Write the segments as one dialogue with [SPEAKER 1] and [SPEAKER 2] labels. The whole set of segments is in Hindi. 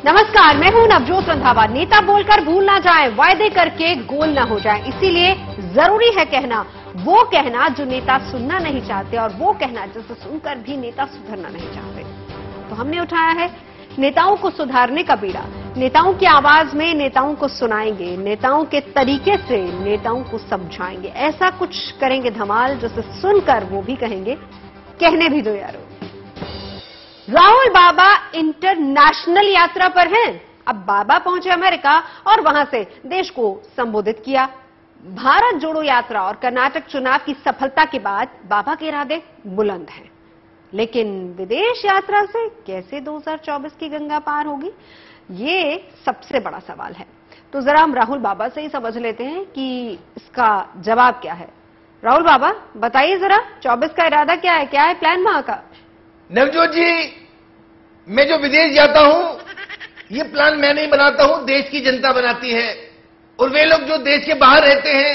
[SPEAKER 1] नमस्कार, मैं हूं नवजोत रंधावा। नेता बोलकर भूल ना जाए, वायदे करके गोल ना हो जाए, इसीलिए जरूरी है कहना, वो कहना जो नेता सुनना नहीं चाहते और वो कहना जिसे सुनकर भी नेता सुधरना नहीं चाहते। तो हमने उठाया है नेताओं को सुधारने का बीड़ा। नेताओं की आवाज में नेताओं को सुनाएंगे, नेताओं के तरीके से नेताओं को समझाएंगे। ऐसा कुछ करेंगे धमाल जिसे सुनकर वो भी कहेंगे कहने भी दो यारो। राहुल बाबा इंटरनेशनल यात्रा पर हैं। अब बाबा पहुंचे अमेरिका और वहां से देश को संबोधित किया। भारत जोड़ो यात्रा और कर्नाटक चुनाव की सफलता के बाद बाबा के इरादे बुलंद हैं, लेकिन विदेश यात्रा से कैसे 2024 की गंगा पार होगी, ये सबसे बड़ा सवाल है। तो जरा हम राहुल बाबा से ही समझ लेते हैं कि इसका जवाब क्या है। राहुल बाबा बताइए जरा, 24 का इरादा क्या है, क्या है प्लान वहां का?
[SPEAKER 2] नवजोत जी, मैं जो विदेश जाता हूं ये प्लान मैं नहीं बनाता हूं, देश की जनता बनाती है। और वे लोग जो देश के बाहर रहते हैं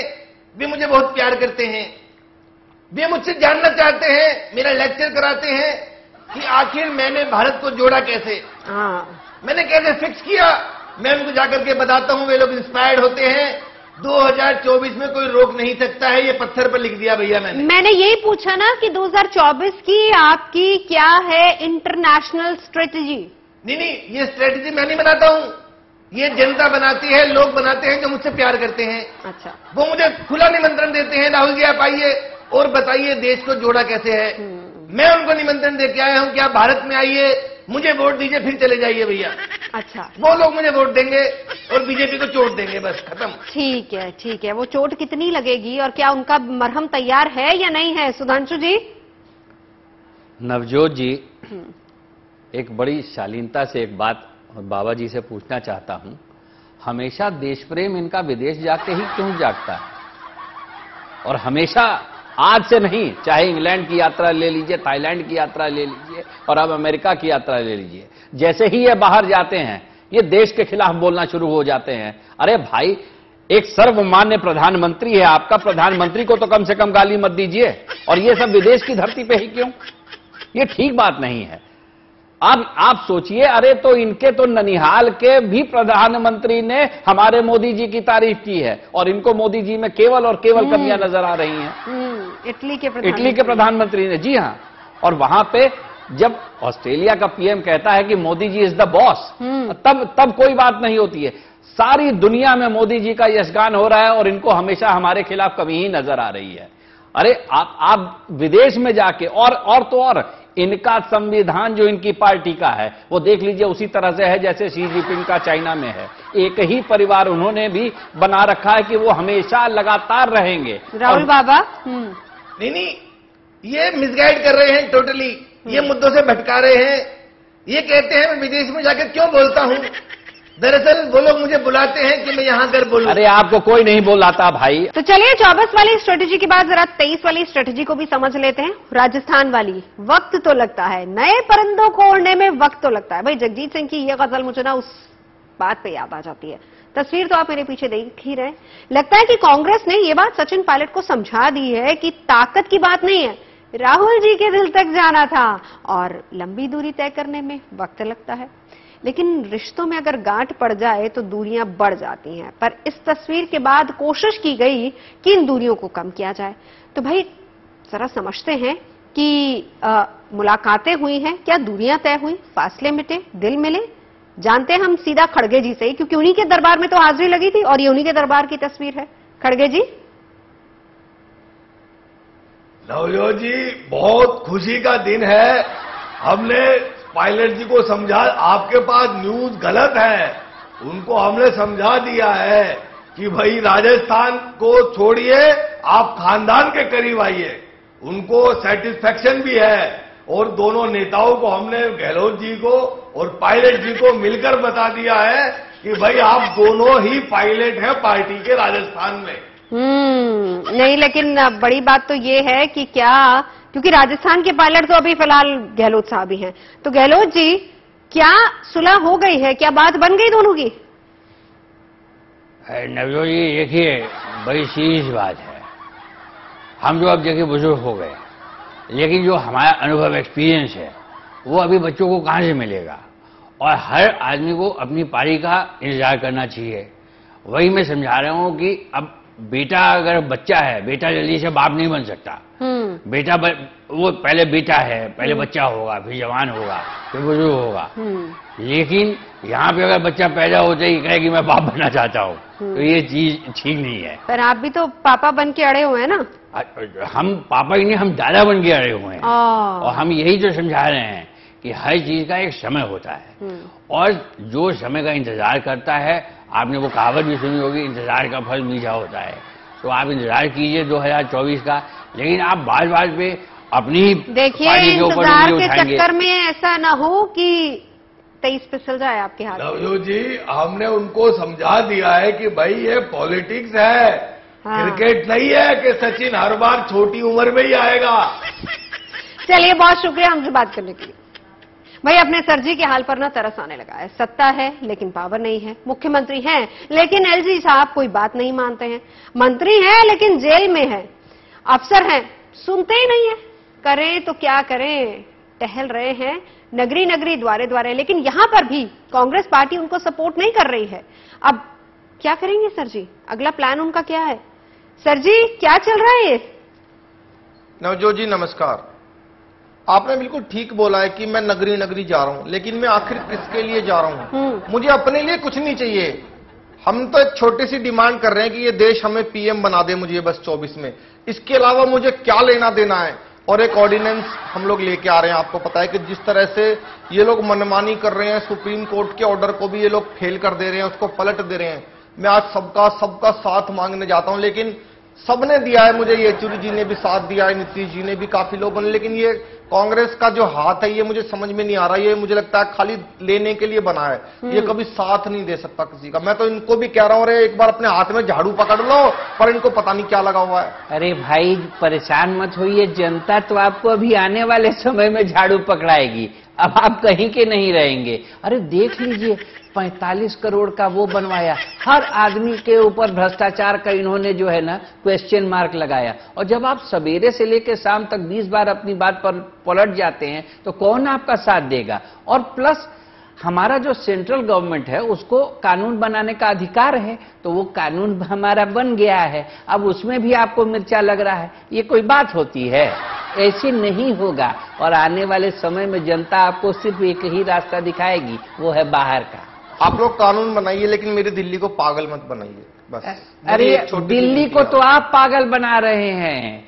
[SPEAKER 2] वे मुझे बहुत प्यार करते हैं। वे मुझसे जानना चाहते हैं, मेरा लेक्चर कराते हैं कि आखिर मैंने भारत को जोड़ा कैसे, मैंने कैसे फिक्स किया। मैं उनको जाकर के बताता हूं, वे लोग इंस्पायर्ड होते हैं। 2024 में कोई रोक नहीं सकता है, ये पत्थर पर लिख दिया भैया मैंने
[SPEAKER 1] यही पूछा ना कि 2024 की आपकी क्या है इंटरनेशनल स्ट्रेटेजी? नहीं,
[SPEAKER 2] ये स्ट्रेटेजी मैं नहीं बनाता हूं, ये जनता बनाती है, लोग बनाते हैं जो मुझसे प्यार करते हैं।
[SPEAKER 1] अच्छा,
[SPEAKER 2] वो मुझे खुला निमंत्रण देते हैं, राहुल जी आप आइए और बताइए देश को जोड़ा कैसे है। मैं उनको निमंत्रण दे के आया हूं कि आप भारत में आइए, मुझे वोट दीजिए, फिर चले जाइए भैया।
[SPEAKER 1] अच्छा,
[SPEAKER 2] वो लोग मुझे वोट देंगे और बीजेपी को चोट देंगे, बस खत्म।
[SPEAKER 1] ठीक है, ठीक है। वो चोट कितनी लगेगी और क्या उनका मरहम तैयार है या नहीं है? सुधांशु जी।
[SPEAKER 3] नवजोत जी, एक बड़ी शालीनता से एक बात बाबा जी से पूछना चाहता हूं। हमेशा देश प्रेम इनका विदेश जाके ही क्यों जागता है? और हमेशा, आज से नहीं, चाहे इंग्लैंड की यात्रा ले लीजिए, थाईलैंड की यात्रा ले लीजिए और अब अमेरिका की यात्रा ले लीजिए, जैसे ही ये बाहर जाते हैं ये देश के खिलाफ बोलना शुरू हो जाते हैं। अरे भाई, एक सर्वमान्य प्रधानमंत्री है आपका, प्रधानमंत्री को तो कम से कम गाली मत दीजिए, और ये सब विदेश की धरती पे ही क्यों? ये ठीक बात नहीं है। आप सोचिए, अरे तो इनके तो ननिहाल के भी प्रधानमंत्री ने हमारे मोदी जी की तारीफ की है और इनको मोदी जी में केवल और केवल कमियां नजर आ रही हैं।
[SPEAKER 1] इटली के
[SPEAKER 3] प्रधानमंत्री ने, जी हां। और वहां पे जब ऑस्ट्रेलिया का पीएम कहता है कि Modi ji is the boss, तब कोई बात नहीं होती है। सारी दुनिया में मोदी जी का यशगान हो रहा है और इनको हमेशा हमारे खिलाफ कमी ही नजर आ रही है। अरे आप विदेश में जाके और इनका संविधान जो इनकी पार्टी का है वो देख लीजिए, उसी तरह से है जैसे शी जिनपिंग का चाइना में है। एक ही परिवार उन्होंने भी बना रखा है कि वो हमेशा लगातार रहेंगे।
[SPEAKER 1] राहुल बाबा
[SPEAKER 2] नहीं, ये मिसगाइड कर रहे हैं टोटली, ये मुद्दों से भटका रहे हैं। ये कहते हैं मैं विदेश में जाकर क्यों बोलता हूं, दरअसल वो लोग मुझे बुलाते हैं कि मैं यहां कर बोलूं।
[SPEAKER 3] अरे आपको कोई नहीं बुलाता भाई।
[SPEAKER 1] तो चलिए 24 वाली स्ट्रेटेजी के बाद जरा 23 वाली स्ट्रेटेजी को भी समझ लेते हैं। राजस्थान वाली, वक्त तो लगता है, नए परिंदों को उड़ने में वक्त तो लगता है। भाई जगजीत सिंह की ये गजल मुझे ना उस बात पे याद आ जाती है। तस्वीर तो आप मेरे पीछे देख ही रहे। लगता है कि कांग्रेस ने ये बात सचिन पायलट को समझा दी है कि ताकत की बात नहीं है, राहुल जी के दिल तक जाना था और लंबी दूरी तय करने में वक्त लगता है। लेकिन रिश्तों में अगर गांठ पड़ जाए तो दूरियां बढ़ जाती हैं। पर इस तस्वीर के बाद कोशिश की गई कि इन दूरियों को कम किया जाए। तो भाई जरा समझते हैं कि मुलाकातें हुई हैं, क्या दूरियां तय हुई, फासले मिटे, दिल मिले? जानते हैं हम सीधा खड़गे जी से ही, क्योंकि उन्हीं के दरबार में तो हाजिरी लगी थी और ये उन्हीं के दरबार की तस्वीर है। खड़गे जी।
[SPEAKER 2] नवजोत जी, बहुत खुशी का दिन है। हमने पायलट जी को समझा, आपके पास न्यूज गलत है, उनको हमने समझा दिया है कि भाई राजस्थान को छोड़िए, आप खानदान के करीब आइए। उनको सेटिस्फेक्शन भी है और दोनों नेताओं को हमने, गहलोत जी को और पायलट जी को मिलकर बता दिया है कि भाई आप दोनों ही पायलट हैं पार्टी के राजस्थान में।
[SPEAKER 1] नहीं, लेकिन बड़ी बात तो ये है कि क्या, क्योंकि राजस्थान के पायलट तो अभी फिलहाल गहलोत साहब ही हैं। तो गहलोत जी, क्या सुलह हो गई है, क्या बात बन गई दोनों की?
[SPEAKER 3] नवजोत जी देखिए, बड़ी सीरियस बात है। हम जो अब देखिए बुजुर्ग हो गए, लेकिन जो हमारा अनुभव एक्सपीरियंस है वो अभी बच्चों को कहां से मिलेगा। और हर आदमी को अपनी पारी का इंतजार करना चाहिए। वही मैं समझा रहा हूं कि अब बेटा अगर बच्चा है, बेटा जल्दी से बाप नहीं बन सकता। बेटा वो पहले बेटा है, पहले बच्चा होगा, फिर जवान होगा, फिर बुजुर्ग होगा। लेकिन यहाँ पे अगर बच्चा पैदा होते ही कहे कि मैं बाप बनना चाहता हूँ, तो ये चीज ठीक नहीं है।
[SPEAKER 1] पर आप भी तो पापा बन के अड़े हुए हैं ना।
[SPEAKER 3] हम पापा ही नहीं, हम दादा बन के अड़े हुए हैं। और हम यही तो समझा रहे हैं कि हर चीज का एक समय होता है, और जो समय का इंतजार करता है, आपने वो कहावत भी सुनी होगी, इंतजार का फल मीठा होता है। तो आप इंतजार कीजिए 2024 का, लेकिन आप बार बार पे अपनी
[SPEAKER 1] देखिए इंतजार के चक्कर में ऐसा ना हो कि 23 फिसल जाए आपके हाथ।
[SPEAKER 2] नवजोत जी, हमने उनको समझा दिया है कि भाई ये पॉलिटिक्स है, क्रिकेट नहीं है कि सचिन हर बार छोटी उम्र में ही आएगा।
[SPEAKER 1] चलिए, बहुत शुक्रिया हमसे बात करने के लिए। भाई, अपने सरजी के हाल पर ना तरस आने लगा है। सत्ता है लेकिन पावर नहीं है, मुख्यमंत्री हैं लेकिन एलजी साहब कोई बात नहीं मानते हैं, मंत्री हैं लेकिन जेल में है, अफसर हैं सुनते ही नहीं है। करें तो क्या करें, टहल रहे हैं नगरी नगरी द्वारे द्वारे, लेकिन यहां पर भी कांग्रेस पार्टी उनको सपोर्ट नहीं कर रही है। अब क्या करेंगे सर जी, अगला प्लान उनका क्या है? सर जी, क्या चल रहा है ये?
[SPEAKER 4] नवजोत जी नमस्कार। आपने बिल्कुल ठीक बोला है कि मैं नगरी नगरी जा रहा हूं, लेकिन मैं आखिर किसके लिए जा रहा हूं? मुझे अपने लिए कुछ नहीं चाहिए। हम तो एक छोटी सी डिमांड कर रहे हैं कि ये देश हमें पीएम बना दे मुझे बस 24 में। इसके अलावा मुझे क्या लेना देना है? और एक ऑर्डिनेंस हम लोग लेके आ रहे हैं। आपको पता है कि जिस तरह से ये लोग मनमानी कर रहे हैं, सुप्रीम कोर्ट के ऑर्डर को भी ये लोग फेल कर दे रहे हैं, उसको पलट दे रहे हैं। मैं आज सबका साथ मांगने जाता हूं, लेकिन सबने दिया है मुझे, येचुरी जी ने भी साथ दिया है, नीतीश जी ने भी, काफी लोगों ने, लेकिन ये कांग्रेस का जो हाथ है ये मुझे समझ में नहीं आ रहा। ये मुझे लगता है खाली लेने के लिए बना है, ये कभी साथ नहीं दे सकता किसी का। मैं तो इनको भी कह रहा हूं, अरे एक बार अपने हाथ में झाड़ू पकड़ लो, पर इनको पता नहीं क्या लगा हुआ है।
[SPEAKER 3] अरे भाई परेशान मत होइए, जनता तो आपको अभी आने वाले समय में झाड़ू पकड़ाएगी, अब आप कहीं के नहीं रहेंगे। अरे देख लीजिए, 45 करोड़ का वो बनवाया, हर आदमी के ऊपर भ्रष्टाचार का इन्होंने जो है ना क्वेश्चन मार्क लगाया। और जब आप सवेरे से लेकर शाम तक 20 बार अपनी बात पर पलट जाते हैं तो कौन आपका साथ देगा? और प्लस हमारा जो सेंट्रल गवर्नमेंट है उसको कानून बनाने का अधिकार है, तो वो कानून हमारा बन गया है, अब उसमें भी आपको मिर्चा लग रहा है। ये कोई बात होती है? ऐसे नहीं होगा। और आने वाले समय में जनता आपको सिर्फ एक ही रास्ता दिखाएगी, वो है बाहर का।
[SPEAKER 4] आप लोग कानून बनाइए, लेकिन मेरी दिल्ली को पागल मत बनाइए बस।
[SPEAKER 3] अरे दिल्ली को तो आप पागल बना रहे हैं।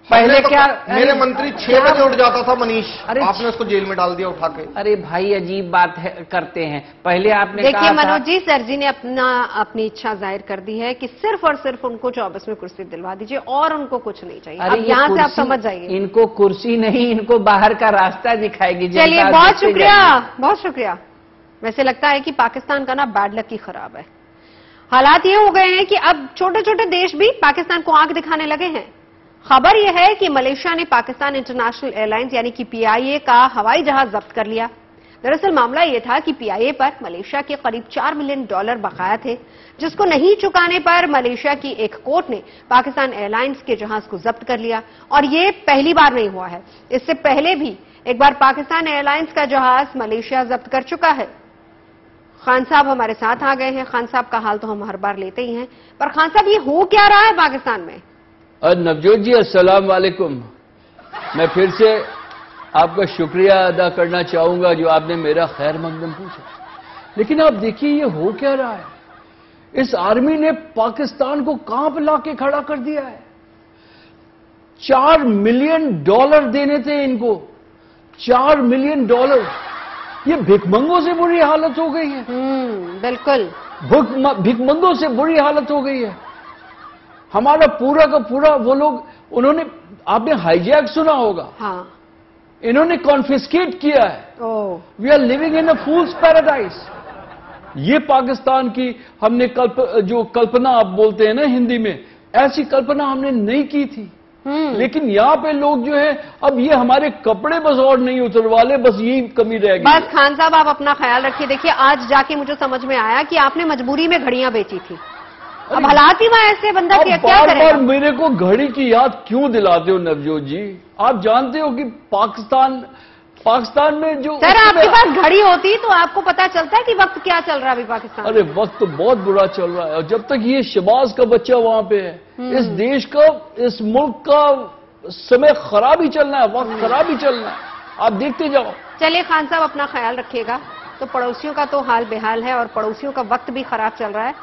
[SPEAKER 3] पहले तो क्या
[SPEAKER 4] मेरे मंत्री 6 बजे उठ जाता था मनीष, आपने उसको जेल में डाल दिया उठा के।
[SPEAKER 3] अरे भाई अजीब बात है, करते हैं। पहले आपने
[SPEAKER 1] देखिए मनोज जी, सर जी ने अपनी इच्छा जाहिर कर दी है कि सिर्फ और सिर्फ उनको 24 में कुर्सी दिलवा दीजिए और उनको कुछ नहीं चाहिए। अब यहाँ से आप समझ जाइए,
[SPEAKER 3] इनको कुर्सी नहीं, इनको बाहर का रास्ता दिखाएगी।
[SPEAKER 1] चलिए, बहुत शुक्रिया, बहुत शुक्रिया। वैसे लगता है कि पाकिस्तान का ना बैड लक ही खराब है। हालात ये हो गए हैं कि अब छोटे छोटे देश भी पाकिस्तान को आंख दिखाने लगे हैं। खबर यह है कि मलेशिया ने पाकिस्तान इंटरनेशनल एयरलाइंस यानी कि पीआईए का हवाई जहाज जब्त कर लिया। दरअसल मामला यह था कि पीआईए पर मलेशिया के करीब $4 मिलियन बकाया थे, जिसको नहीं चुकाने पर मलेशिया की एक कोर्ट ने पाकिस्तान एयरलाइंस के जहाज को जब्त कर लिया। और ये पहली बार नहीं हुआ है, इससे पहले भी एक बार पाकिस्तान एयरलाइंस का जहाज मलेशिया जब्त कर चुका है। खान साहब हमारे साथ आ गए हैं। खान साहब का हाल तो हम हर बार लेते ही हैं, पर खान साहब ये हो क्या रहा है पाकिस्तान में?
[SPEAKER 5] नवजोत जी अस्सलाम वालेकुम। मैं फिर से आपका शुक्रिया अदा करना चाहूंगा जो आपने मेरा खैर मकदम पूछा। लेकिन आप देखिए ये हो क्या रहा है। इस आर्मी ने पाकिस्तान को कहां पर लाके खड़ा कर दिया है। $4 मिलियन देने थे इनको, $4 मिलियन। ये भिखमंगों से बुरी हालत हो गई है।
[SPEAKER 1] बिल्कुल,
[SPEAKER 5] भिखमंगों से बुरी हालत हो गई है। हमारा पूरा का पूरा वो लोग, उन्होंने, आपने हाईजैक सुना होगा,
[SPEAKER 1] हाँ,
[SPEAKER 5] इन्होंने कॉन्फिस्केट किया है। We are living in a fool's paradise. ये पाकिस्तान की हमने जो कल्पना आप बोलते हैं ना हिंदी में, ऐसी कल्पना हमने नहीं की थी। लेकिन यहाँ पे लोग जो है, अब ये हमारे कपड़े बस और नहीं उतर वाले, बस यही कमी रह गई।
[SPEAKER 1] बस खान साहब आप अपना ख्याल रखिए। देखिए आज जाके मुझे समझ में आया कि आपने मजबूरी में घड़ियां बेची थी। अब हालात ही वहां ऐसे, बंदा क्या करेगा?
[SPEAKER 5] बार मेरे को घड़ी की याद क्यों दिलाते हो नवजोत जी? आप जानते हो कि पाकिस्तान पाकिस्तान में जो
[SPEAKER 1] सर आपके पास घड़ी होती तो आपको पता चलता है कि वक्त क्या चल रहा है अभी पाकिस्तान में?
[SPEAKER 5] अरे वक्त तो बहुत बुरा चल रहा है, और जब तक ये शहबाज का बच्चा वहां पे है, इस देश का, इस मुल्क का समय खराब ही चलना है, वक्त खराब ही चलना है। आप देखते जाओ।
[SPEAKER 1] चलिए खान साहब अपना ख्याल रखिएगा। तो पड़ोसियों का तो हाल बेहाल है और पड़ोसियों का वक्त भी खराब चल रहा है।